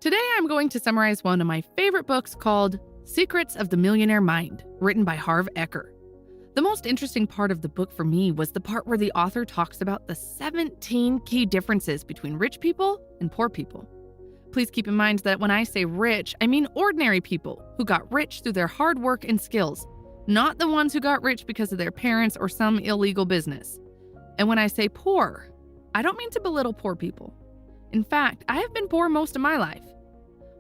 Today I'm going to summarize one of my favorite books called Secrets of the Millionaire Mind, written by Harv Eker. The most interesting part of the book for me was the part where the author talks about the 17 key differences between rich people and poor people. Please keep in mind that when I say rich, I mean ordinary people who got rich through their hard work and skills, not the ones who got rich because of their parents or some illegal business. And when I say poor, I don't mean to belittle poor people. In fact, I have been poor most of my life.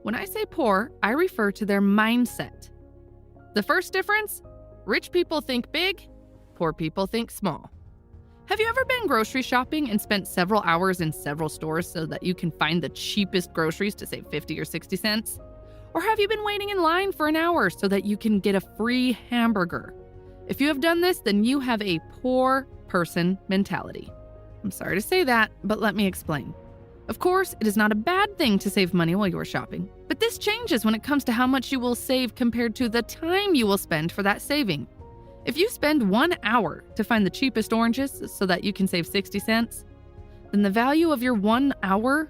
When I say poor, I refer to their mindset. The first difference? Rich people think big, poor people think small. Have you ever been grocery shopping and spent several hours in several stores so that you can find the cheapest groceries to save 50 or 60 cents? Or have you been waiting in line for an hour so that you can get a free hamburger? If you have done this, then you have a poor person mentality. I'm sorry to say that, but let me explain. Of course, it is not a bad thing to save money while you are shopping, but this changes when it comes to how much you will save compared to the time you will spend for that saving. If you spend 1 hour to find the cheapest oranges so that you can save 60 cents, then the value of your 1 hour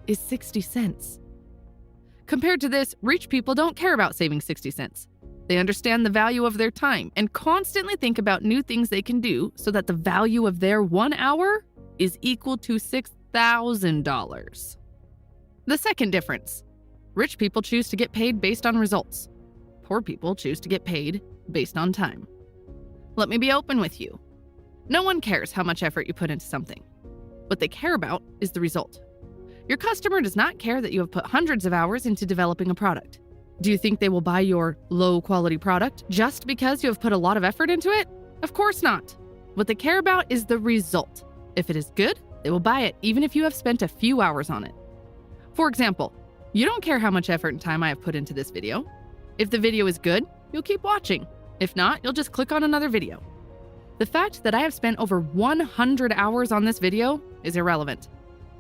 is 60 cents. Compared to this, rich people don't care about saving 60 cents. They understand the value of their time and constantly think about new things they can do so that the value of their 1 hour is equal to $6,000. The second difference. Rich people choose to get paid based on results. Poor people choose to get paid based on time. Let me be open with you. No one cares how much effort you put into something. What they care about is the result. Your customer does not care that you have put hundreds of hours into developing a product. Do you think they will buy your low-quality product just because you have put a lot of effort into it? Of course not. What they care about is the result. If it is good, they will buy it even if you have spent a few hours on it. For example, you don't care how much effort and time I have put into this video. If the video is good, you'll keep watching. If not, you'll just click on another video. The fact that I have spent over 100 hours on this video is irrelevant.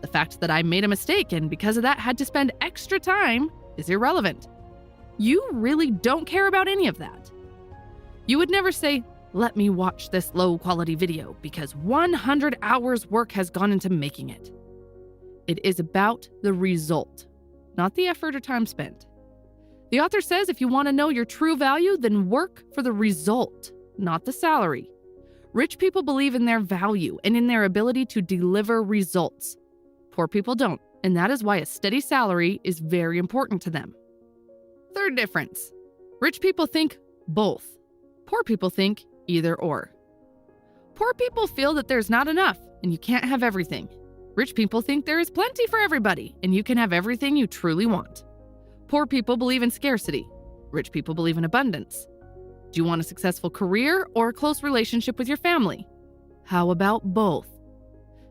The fact that I made a mistake and because of that had to spend extra time is irrelevant. You really don't care about any of that. You would never say, "Let me watch this low-quality video because 100 hours work has gone into making it." It is about the result, not the effort or time spent. The author says if you want to know your true value, then work for the result, not the salary. Rich people believe in their value and in their ability to deliver results. Poor people don't, and that is why a steady salary is very important to them. Third difference. Rich people think both. Poor people think either or. Poor people feel that there's not enough and you can't have everything. Rich people think there is plenty for everybody and you can have everything you truly want. Poor people believe in scarcity. Rich people believe in abundance. Do you want a successful career or a close relationship with your family? How about both?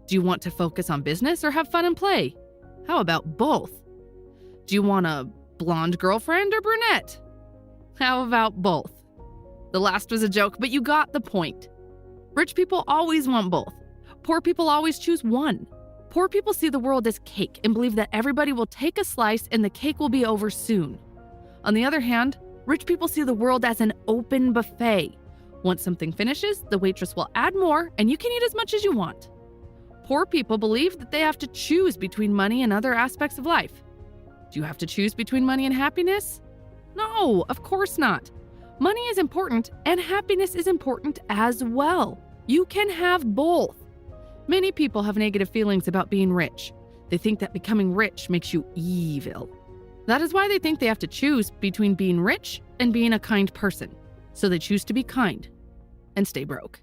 Do you want to focus on business or have fun and play? How about both? Do you want a blonde girlfriend or brunette? How about both? The last was a joke, but you got the point. Rich people always want both. Poor people always choose one. Poor people see the world as cake and believe that everybody will take a slice and the cake will be over soon. On the other hand, rich people see the world as an open buffet. Once something finishes, the waitress will add more and you can eat as much as you want. Poor people believe that they have to choose between money and other aspects of life. Do you have to choose between money and happiness? No, of course not. Money is important and happiness is important as well. You can have both. Many people have negative feelings about being rich. They think that becoming rich makes you evil. That is why they think they have to choose between being rich and being a kind person. So they choose to be kind and stay broke.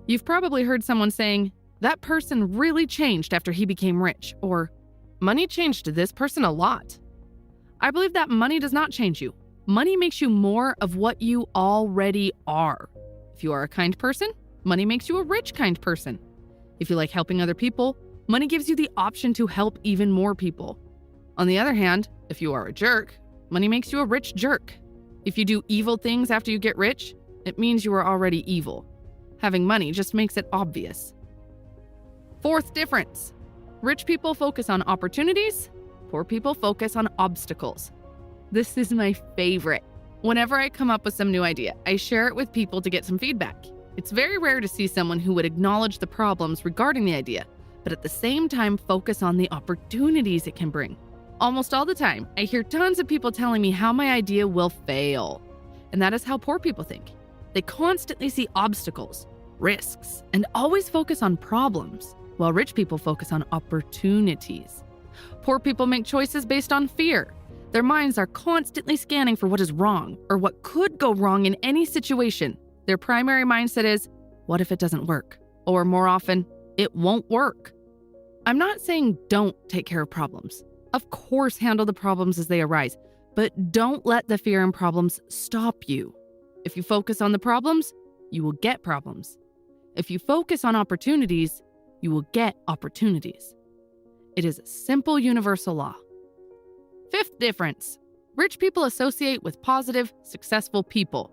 You've probably heard someone saying, "That person really changed after he became rich," or "Money changed this person a lot." I believe that money does not change you. Money makes you more of what you already are. If you are a kind person, money makes you a rich kind person. If you like helping other people, money gives you the option to help even more people. On the other hand, if you are a jerk, money makes you a rich jerk. If you do evil things after you get rich, it means you are already evil. Having money just makes it obvious. Fourth difference. Rich people focus on opportunities. Poor people focus on obstacles. This is my favorite. Whenever I come up with some new idea, I share it with people to get some feedback. It's very rare to see someone who would acknowledge the problems regarding the idea, but at the same time focus on the opportunities it can bring. Almost all the time, I hear tons of people telling me how my idea will fail. And that is how poor people think. They constantly see obstacles, risks, and always focus on problems, while rich people focus on opportunities. Poor people make choices based on fear. Their minds are constantly scanning for what is wrong or what could go wrong in any situation. Their primary mindset is, what if it doesn't work? Or more often, it won't work. I'm not saying don't take care of problems. Of course, handle the problems as they arise, but don't let the fear and problems stop you. If you focus on the problems, you will get problems. If you focus on opportunities, you will get opportunities. It is a simple universal law. Fifth difference. Rich people associate with positive, successful people.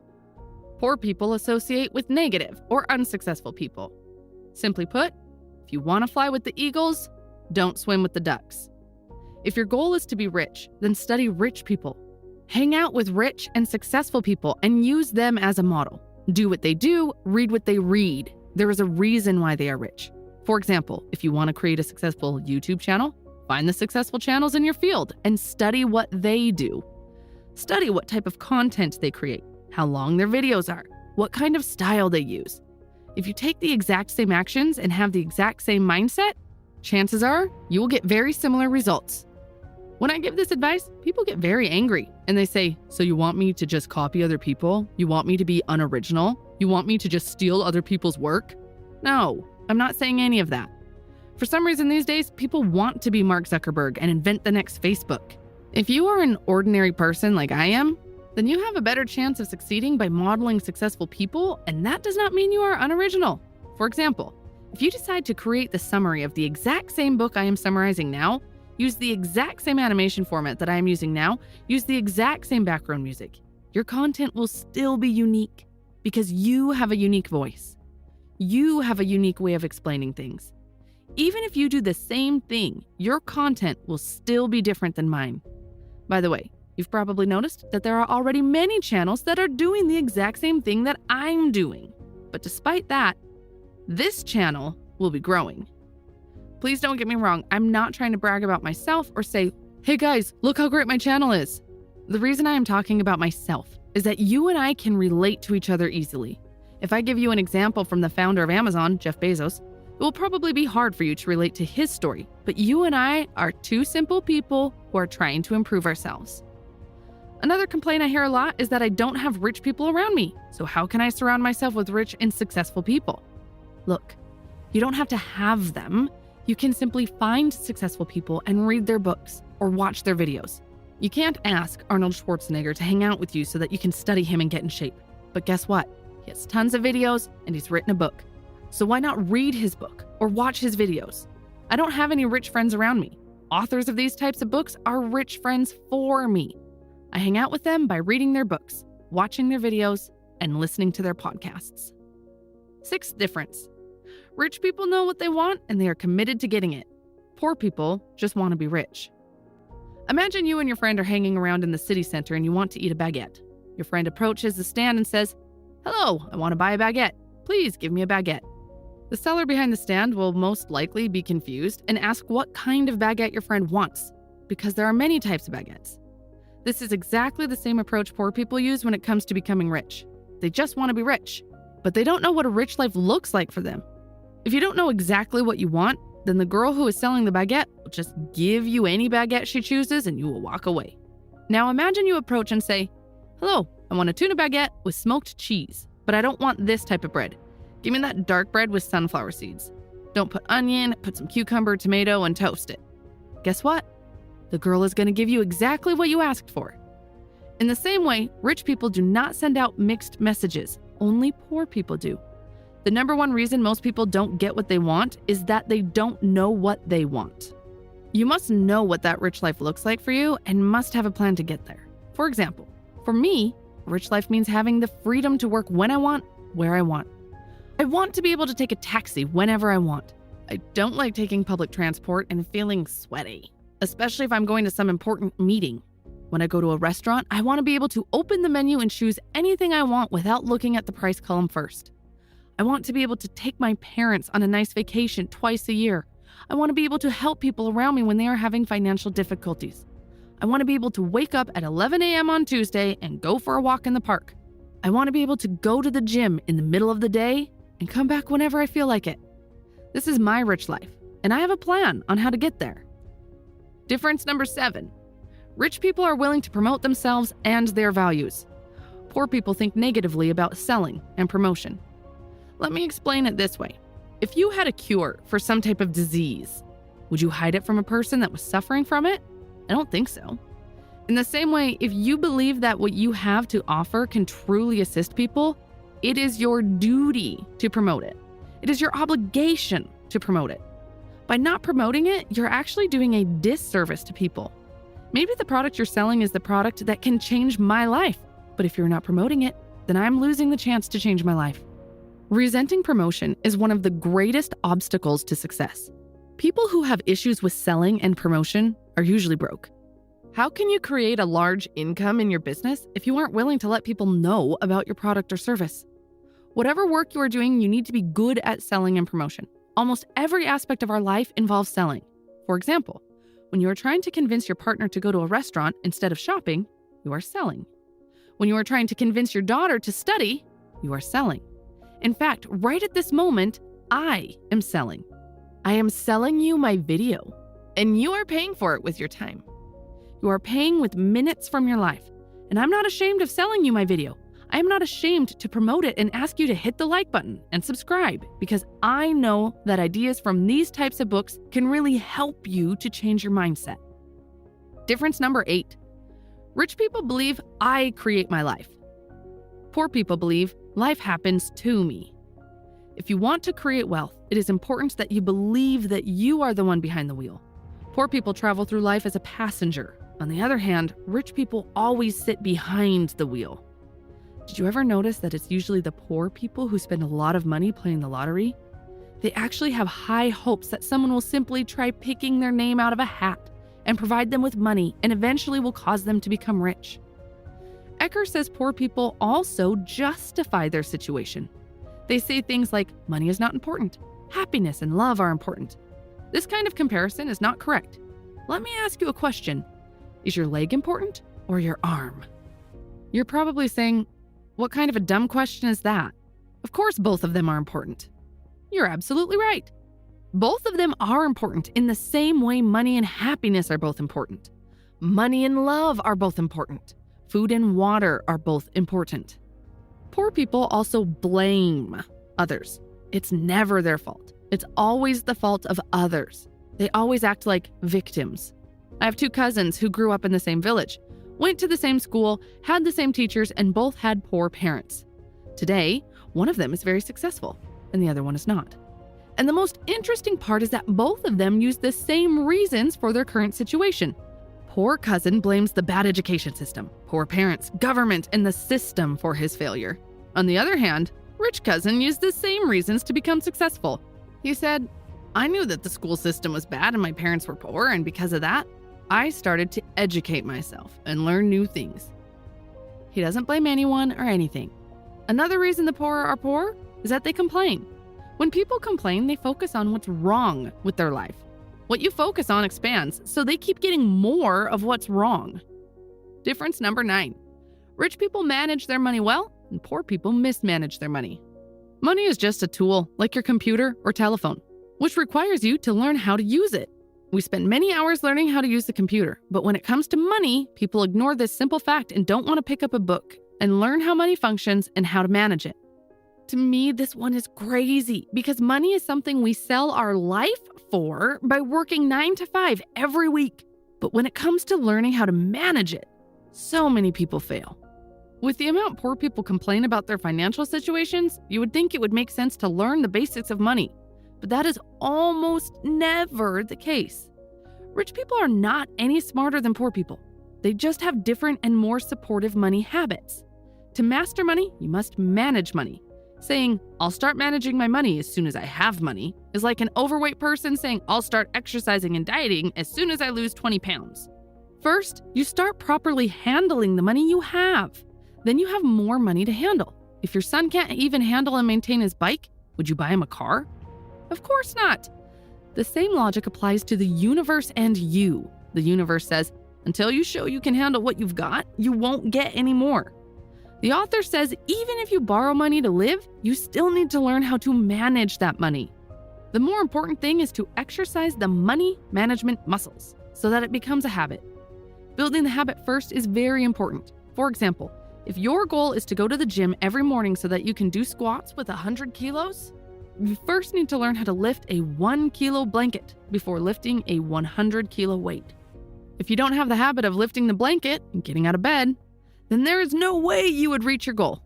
Poor people associate with negative or unsuccessful people. Simply put, if you want to fly with the eagles, don't swim with the ducks. If your goal is to be rich, then study rich people. Hang out with rich and successful people and use them as a model. Do what they do, read what they read. There is a reason why they are rich. For example, if you want to create a successful YouTube channel, find the successful channels in your field and study what they do. Study what type of content they create, how long their videos are, what kind of style they use. If you take the exact same actions and have the exact same mindset, chances are you will get very similar results. When I give this advice, people get very angry and they say, so you want me to just copy other people? You want me to be unoriginal? You want me to just steal other people's work? No, I'm not saying any of that. For some reason these days, people want to be Mark Zuckerberg and invent the next Facebook. If you are an ordinary person like I am, then you have a better chance of succeeding by modeling successful people, and that does not mean you are unoriginal. For example, if you decide to create the summary of the exact same book I am summarizing now, use the exact same animation format that I am using now, use the exact same background music, your content will still be unique because you have a unique voice. You have a unique way of explaining things. Even if you do the same thing, your content will still be different than mine. By the way, you've probably noticed that there are already many channels that are doing the exact same thing that I'm doing. But despite that, this channel will be growing. Please don't get me wrong, I'm not trying to brag about myself or say, hey guys, look how great my channel is. The reason I am talking about myself is that you and I can relate to each other easily. If I give you an example from the founder of Amazon, Jeff Bezos, it will probably be hard for you to relate to his story, but you and I are two simple people who are trying to improve ourselves. Another complaint I hear a lot is that I don't have rich people around me. So how can I surround myself with rich and successful people? Look, you don't have to have them. You can simply find successful people and read their books or watch their videos. You can't ask Arnold Schwarzenegger to hang out with you so that you can study him and get in shape. But guess what? He has tons of videos and he's written a book. So why not read his book or watch his videos? I don't have any rich friends around me. Authors of these types of books are rich friends for me. I hang out with them by reading their books, watching their videos, and listening to their podcasts. Sixth difference. Rich people know what they want and they are committed to getting it. Poor people just want to be rich. Imagine you and your friend are hanging around in the city center and you want to eat a baguette. Your friend approaches the stand and says, "Hello, I want to buy a baguette. Please give me a baguette." The seller behind the stand will most likely be confused and ask what kind of baguette your friend wants, because there are many types of baguettes. This is exactly the same approach poor people use when it comes to becoming rich. They just want to be rich, but they don't know what a rich life looks like for them. If you don't know exactly what you want, then the girl who is selling the baguette will just give you any baguette she chooses and you will walk away. Now imagine you approach and say, "Hello, I want a tuna baguette with smoked cheese, but I don't want this type of bread. Give me that dark bread with sunflower seeds. Don't put onion, put some cucumber, tomato, and toast it." Guess what? The girl is going to give you exactly what you asked for. In the same way, rich people do not send out mixed messages. Only poor people do. The number one reason most people don't get what they want is that they don't know what they want. You must know what that rich life looks like for you and must have a plan to get there. For example, for me, rich life means having the freedom to work when I want, where I want. I want to be able to take a taxi whenever I want. I don't like taking public transport and feeling sweaty, especially if I'm going to some important meeting. When I go to a restaurant, I want to be able to open the menu and choose anything I want without looking at the price column first. I want to be able to take my parents on a nice vacation twice a year. I want to be able to help people around me when they are having financial difficulties. I want to be able to wake up at 11 a.m. on Tuesday and go for a walk in the park. I want to be able to go to the gym in the middle of the day and come back whenever I feel like it. This is my rich life, and I have a plan on how to get there. Difference number 7. Rich people are willing to promote themselves and their values. Poor people think negatively about selling and promotion. Let me explain it this way. If you had a cure for some type of disease, would you hide it from a person that was suffering from it? I don't think so. In the same way, if you believe that what you have to offer can truly assist people, it is your duty to promote it. It is your obligation to promote it. By not promoting it, you're actually doing a disservice to people. Maybe the product you're selling is the product that can change my life, but if you're not promoting it, then I'm losing the chance to change my life. Resenting promotion is one of the greatest obstacles to success. People who have issues with selling and promotion are usually broke. How can you create a large income in your business if you aren't willing to let people know about your product or service? Whatever work you are doing, you need to be good at selling and promotion. Almost every aspect of our life involves selling. For example, when you are trying to convince your partner to go to a restaurant instead of shopping, you are selling. When you are trying to convince your daughter to study, you are selling. In fact, right at this moment, I am selling. I am selling you my video, and you are paying for it with your time. You are paying with minutes from your life, and I'm not ashamed of selling you my video. I am not ashamed to promote it and ask you to hit the like button and subscribe because I know that ideas from these types of books can really help you to change your mindset. Difference number 8. Rich people believe I create my life. Poor people believe life happens to me. If you want to create wealth, it is important that you believe that you are the one behind the wheel. Poor people travel through life as a passenger. On the other hand, rich people always sit behind the wheel. Did you ever notice that it's usually the poor people who spend a lot of money playing the lottery? They actually have high hopes that someone will simply try picking their name out of a hat and provide them with money and eventually will cause them to become rich. Eker says poor people also justify their situation. They say things like, money is not important, happiness and love are important. This kind of comparison is not correct. Let me ask you a question. Is your leg important or your arm? You're probably saying, what kind of a dumb question is that? Of course, both of them are important. You're absolutely right. Both of them are important in the same way money and happiness are both important. Money and love are both important. Food and water are both important. Poor people also blame others. It's never their fault. It's always the fault of others. They always act like victims. I have 2 cousins who grew up in the same village, went to the same school, had the same teachers, and both had poor parents. Today, one of them is very successful, and the other one is not. And the most interesting part is that both of them use the same reasons for their current situation. Poor cousin blames the bad education system, poor parents, government, and the system for his failure. On the other hand, rich cousin used the same reasons to become successful. He said, I knew that the school system was bad and my parents were poor, and because of that, I started to educate myself and learn new things. He doesn't blame anyone or anything. Another reason the poor are poor is that they complain. When people complain, they focus on what's wrong with their life. What you focus on expands, so they keep getting more of what's wrong. Difference number 9. Rich people manage their money well, and poor people mismanage their money. Money is just a tool, like your computer or telephone, which requires you to learn how to use it. We spend many hours learning how to use the computer, but when it comes to money, people ignore this simple fact and don't want to pick up a book and learn how money functions and how to manage it. To me, this one is crazy because money is something we sell our life for by working 9 to 5 every week. But when it comes to learning how to manage it, so many people fail. With the amount poor people complain about their financial situations, you would think it would make sense to learn the basics of money. But that is almost never the case. Rich people are not any smarter than poor people. They just have different and more supportive money habits. To master money, you must manage money. Saying, I'll start managing my money as soon as I have money is like an overweight person saying, I'll start exercising and dieting as soon as I lose 20 pounds. First, you start properly handling the money you have. Then you have more money to handle. If your son can't even handle and maintain his bike, would you buy him a car? Of course not. The same logic applies to the universe and you. The universe says, Until you show you can handle what you've got, you won't get any more. The author says even if you borrow money to live, you still need to learn how to manage that money. The more important thing is to exercise the money management muscles so that it becomes a habit. Building the habit first is very important. For example, if your goal is to go to the gym every morning so that you can do squats with 100 kilos, you first need to learn how to lift a 1 kilo blanket before lifting a 100 kilo weight. If you don't have the habit of lifting the blanket and getting out of bed, then there is no way you would reach your goal.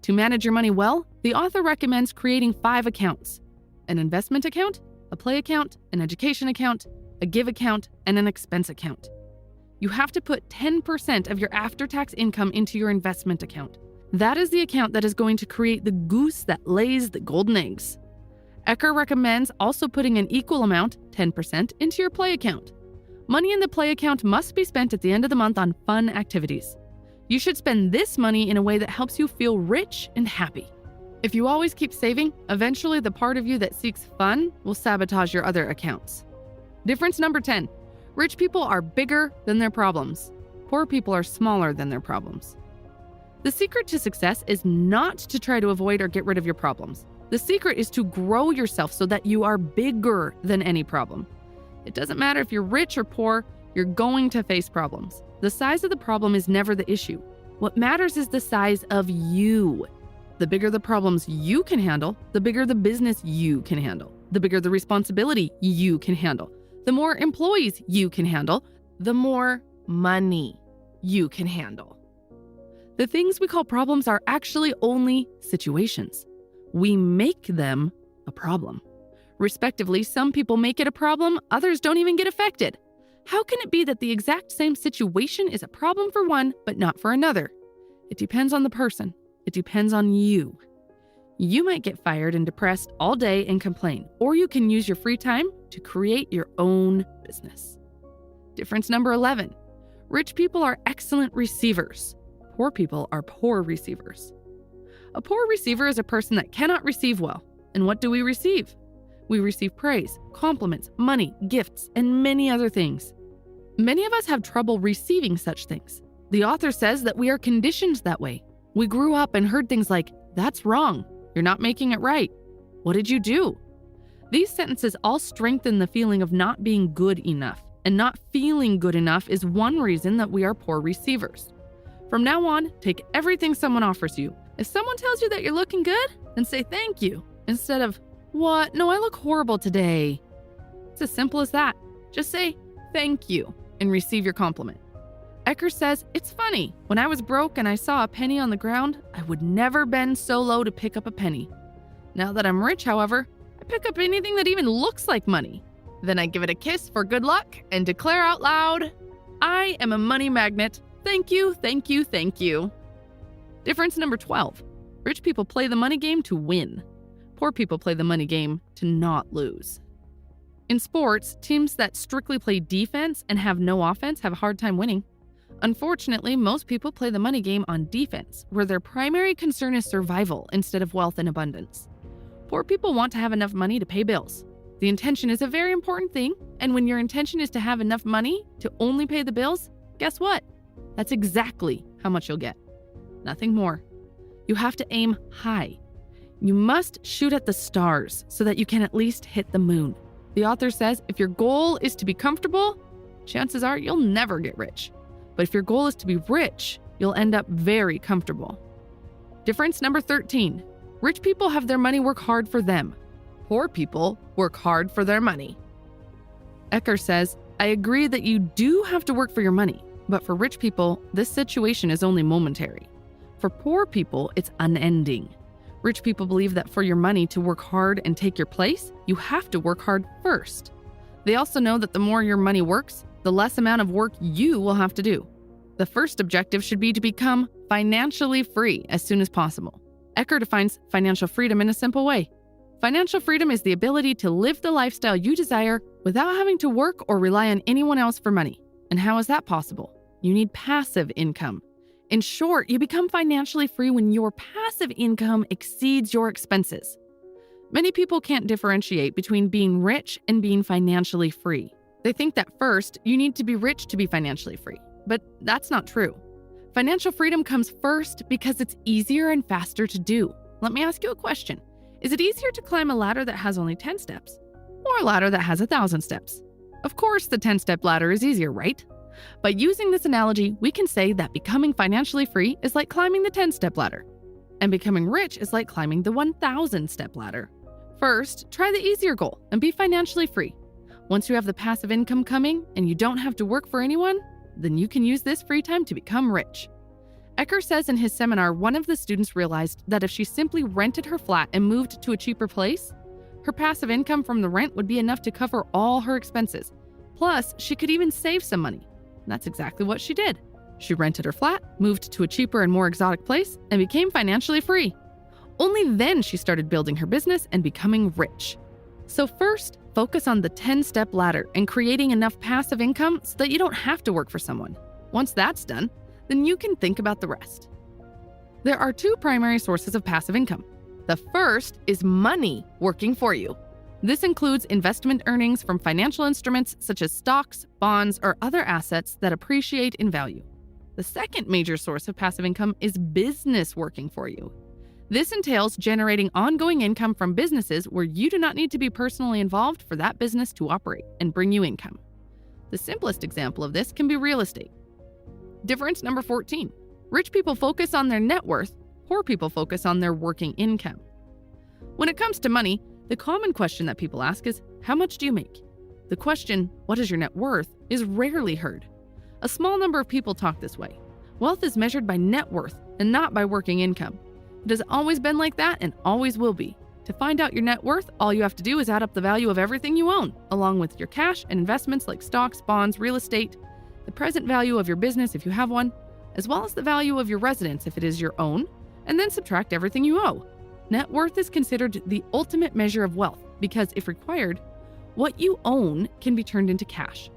To manage your money well, the author recommends creating 5 accounts: an investment account, a play account, an education account, a give account, and an expense account. You have to put 10% of your after-tax income into your investment account. That is the account that is going to create the goose that lays the golden eggs. Eker recommends also putting an equal amount, 10%, into your play account. Money in the play account must be spent at the end of the month on fun activities. You should spend this money in a way that helps you feel rich and happy. If you always keep saving, eventually the part of you that seeks fun will sabotage your other accounts. Difference number 10. Rich people are bigger than their problems. Poor people are smaller than their problems. The secret to success is not to try to avoid or get rid of your problems. The secret is to grow yourself so that you are bigger than any problem. It doesn't matter if you're rich or poor, you're going to face problems. The size of the problem is never the issue. What matters is the size of you. The bigger the problems you can handle, the bigger the business you can handle. The bigger the responsibility you can handle. The more employees you can handle, the more money you can handle. The things we call problems are actually only situations. We make them a problem. Respectively, some people make it a problem, others don't even get affected. How can it be that the exact same situation is a problem for one, but not for another? It depends on the person. It depends on you. You might get fired and depressed all day and complain, or you can use your free time to create your own business. Difference number 11. Rich people are excellent receivers. Poor people are poor receivers. A poor receiver is a person that cannot receive well. And what do we receive? We receive praise, compliments, money, gifts, and many other things. Many of us have trouble receiving such things. The author says that we are conditioned that way. We grew up and heard things like, "That's wrong. You're not making it right. What did you do?" These sentences all strengthen the feeling of not being good enough, and not feeling good enough is one reason that we are poor receivers. From now on, take everything someone offers you. If someone tells you that you're looking good, then say thank you, instead of, "What? No, I look horrible today." It's as simple as that. Just say thank you and receive your compliment. Eker says, "It's funny. When I was broke and I saw a penny on the ground, I would never bend so low to pick up a penny. Now that I'm rich, however, I pick up anything that even looks like money. Then I give it a kiss for good luck and declare out loud, I am a money magnet. Thank you, thank you, thank you." Difference number 12. Rich people play the money game to win. Poor people play the money game to not lose. In sports, teams that strictly play defense and have no offense have a hard time winning. Unfortunately, most people play the money game on defense, where their primary concern is survival instead of wealth and abundance. Poor people want to have enough money to pay bills. The intention is a very important thing, and when your intention is to have enough money to only pay the bills, guess what? That's exactly how much you'll get. Nothing more. You have to aim high. You must shoot at the stars so that you can at least hit the moon. The author says if your goal is to be comfortable, chances are you'll never get rich. But if your goal is to be rich, you'll end up very comfortable. Difference number 13. Rich people have their money work hard for them. Poor people work hard for their money. Eker says, "I agree that you do have to work for your money, but for rich people, this situation is only momentary. For poor people, it's unending. Rich people believe that for your money to work hard and take your place, you have to work hard first. They also know that the more your money works, the less amount of work you will have to do. The first objective should be to become financially free as soon as possible." Eker defines financial freedom in a simple way. Financial freedom is the ability to live the lifestyle you desire without having to work or rely on anyone else for money. And how is that possible? You need passive income. In short, you become financially free when your passive income exceeds your expenses. Many people can't differentiate between being rich and being financially free. They think that first, you need to be rich to be financially free, but that's not true. Financial freedom comes first because it's easier and faster to do. Let me ask you a question. Is it easier to climb a ladder that has only 10 steps or a ladder that has 1,000 steps? Of course, the 10-step ladder is easier, right? By using this analogy, we can say that becoming financially free is like climbing the 10-step ladder, and becoming rich is like climbing the 1,000-step ladder. First, try the easier goal and be financially free. Once you have the passive income coming and you don't have to work for anyone, then you can use this free time to become rich. Eker says in his seminar, one of the students realized that if she simply rented her flat and moved to a cheaper place, her passive income from the rent would be enough to cover all her expenses. Plus, she could even save some money. And that's exactly what she did. She rented her flat, moved to a cheaper and more exotic place, and became financially free. Only then she started building her business and becoming rich. So first, focus on the 10-step ladder and creating enough passive income so that you don't have to work for someone. Once that's done, then you can think about the rest. There are two primary sources of passive income. The first is money working for you. This includes investment earnings from financial instruments such as stocks, bonds, or other assets that appreciate in value. The second major source of passive income is business working for you. This entails generating ongoing income from businesses where you do not need to be personally involved for that business to operate and bring you income. The simplest example of this can be real estate. Difference number 14. Rich people focus on their net worth, poor people focus on their working income. When it comes to money, the common question that people ask is, how much do you make? The question, what is your net worth, is rarely heard. A small number of people talk this way. Wealth is measured by net worth and not by working income. It has always been like that and always will be. To find out your net worth, all you have to do is add up the value of everything you own, along with your cash and investments like stocks, bonds, real estate, the present value of your business if you have one, as well as the value of your residence if it is your own, and then subtract everything you owe. Net worth is considered the ultimate measure of wealth because, if required, what you own can be turned into cash.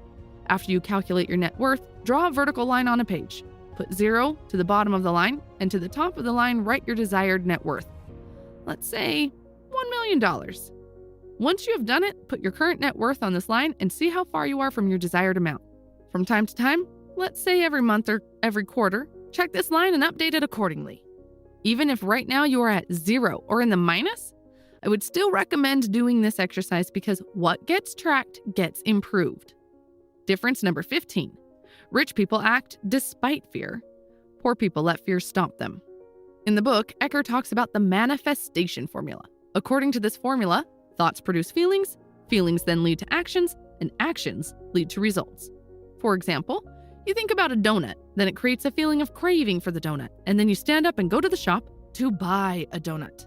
After you calculate your net worth, draw a vertical line on a page. Put 0 to the bottom of the line, and to the top of the line, write your desired net worth. Let's say $1 million. Once you have done it, put your current net worth on this line and see how far you are from your desired amount. From time to time, let's say every month or every quarter, check this line and update it accordingly. Even if right now you are at 0 or in the minus, I would still recommend doing this exercise because what gets tracked gets improved. Difference number 15. Rich people act despite fear. Poor people let fear stop them. In the book, Eker talks about the manifestation formula. According to this formula, thoughts produce feelings, feelings then lead to actions, and actions lead to results. For example, you think about a donut, then it creates a feeling of craving for the donut, and then you stand up and go to the shop to buy a donut.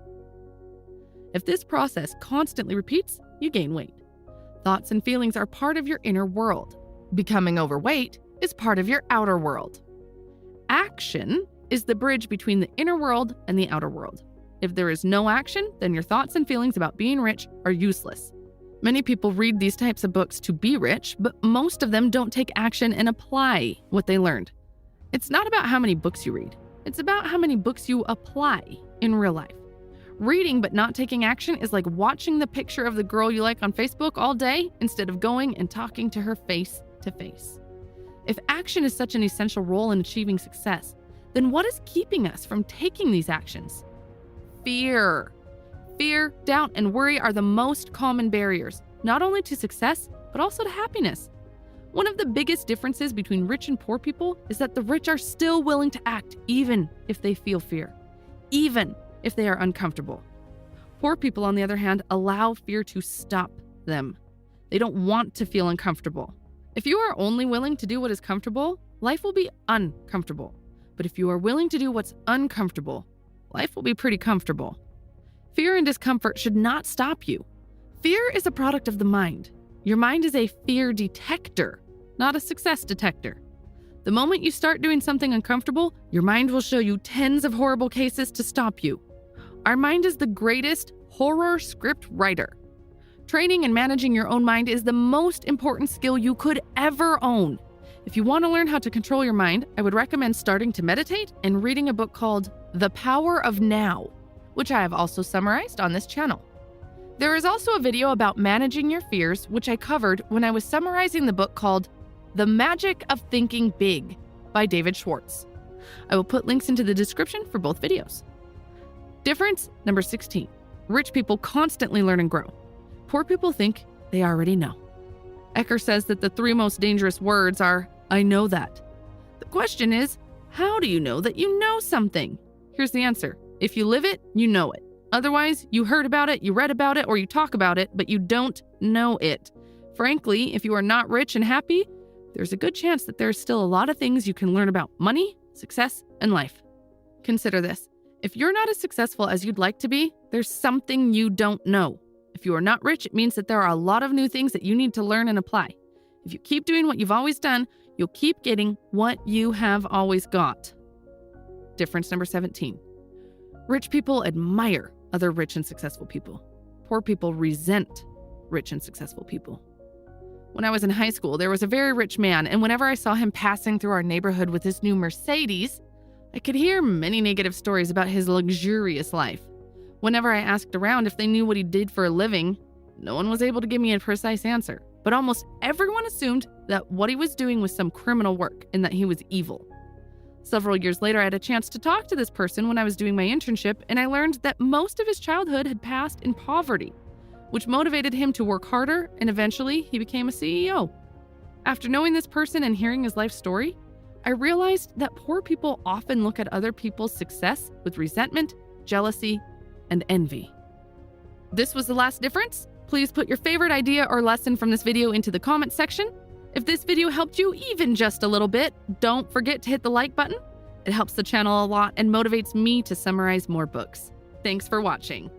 If this process constantly repeats, you gain weight. Thoughts and feelings are part of your inner world. Becoming overweight is part of your outer world. Action is the bridge between the inner world and the outer world. If there is no action, then your thoughts and feelings about being rich are useless. Many people read these types of books to be rich, but most of them don't take action and apply what they learned. It's not about how many books you read. It's about how many books you apply in real life. Reading but not taking action is like watching the picture of the girl you like on Facebook all day instead of going and talking to her face to face. If action is such an essential role in achieving success, then what is keeping us from taking these actions? Fear. Fear, doubt, and worry are the most common barriers, not only to success, but also to happiness. One of the biggest differences between rich and poor people is that the rich are still willing to act even if they feel fear, even if they are uncomfortable. Poor people, on the other hand, allow fear to stop them. They don't want to feel uncomfortable. If you are only willing to do what is comfortable, life will be uncomfortable. But if you are willing to do what's uncomfortable, life will be pretty comfortable. Fear and discomfort should not stop you. Fear is a product of the mind. Your mind is a fear detector, not a success detector. The moment you start doing something uncomfortable, your mind will show you tens of horrible cases to stop you. Our mind is the greatest horror script writer. Training and managing your own mind is the most important skill you could ever own. If you want to learn how to control your mind, I would recommend starting to meditate and reading a book called The Power of Now, which I have also summarized on this channel. There is also a video about managing your fears, which I covered when I was summarizing the book called The Magic of Thinking Big by David Schwartz. I will put links into the description for both videos. Difference number 16. Rich people constantly learn and grow. Poor people think they already know. Eker says that the 3 most dangerous words are, I know that. The question is, how do you know that you know something? Here's the answer. If you live it, you know it. Otherwise, you heard about it, you read about it, or you talk about it, but you don't know it. Frankly, if you are not rich and happy, there's a good chance that there's still a lot of things you can learn about money, success, and life. Consider this. If you're not as successful as you'd like to be, there's something you don't know. If you are not rich, it means that there are a lot of new things that you need to learn and apply. If you keep doing what you've always done, you'll keep getting what you have always got. Difference number 17. Rich people admire other rich and successful people. Poor people resent rich and successful people. When I was in high school, there was a very rich man, and whenever I saw him passing through our neighborhood with his new Mercedes, I could hear many negative stories about his luxurious life. Whenever I asked around if they knew what he did for a living, no one was able to give me a precise answer, but almost everyone assumed that what he was doing was some criminal work and that he was evil. Several years later, I had a chance to talk to this person when I was doing my internship, and I learned that most of his childhood had passed in poverty, which motivated him to work harder, and eventually he became a CEO. After knowing this person and hearing his life story, I realized that poor people often look at other people's success with resentment, jealousy, and envy. This was the last difference. Please put your favorite idea or lesson from this video into the comment section. If this video helped you even just a little bit, don't forget to hit the like button. It helps the channel a lot and motivates me to summarize more books. Thanks for watching.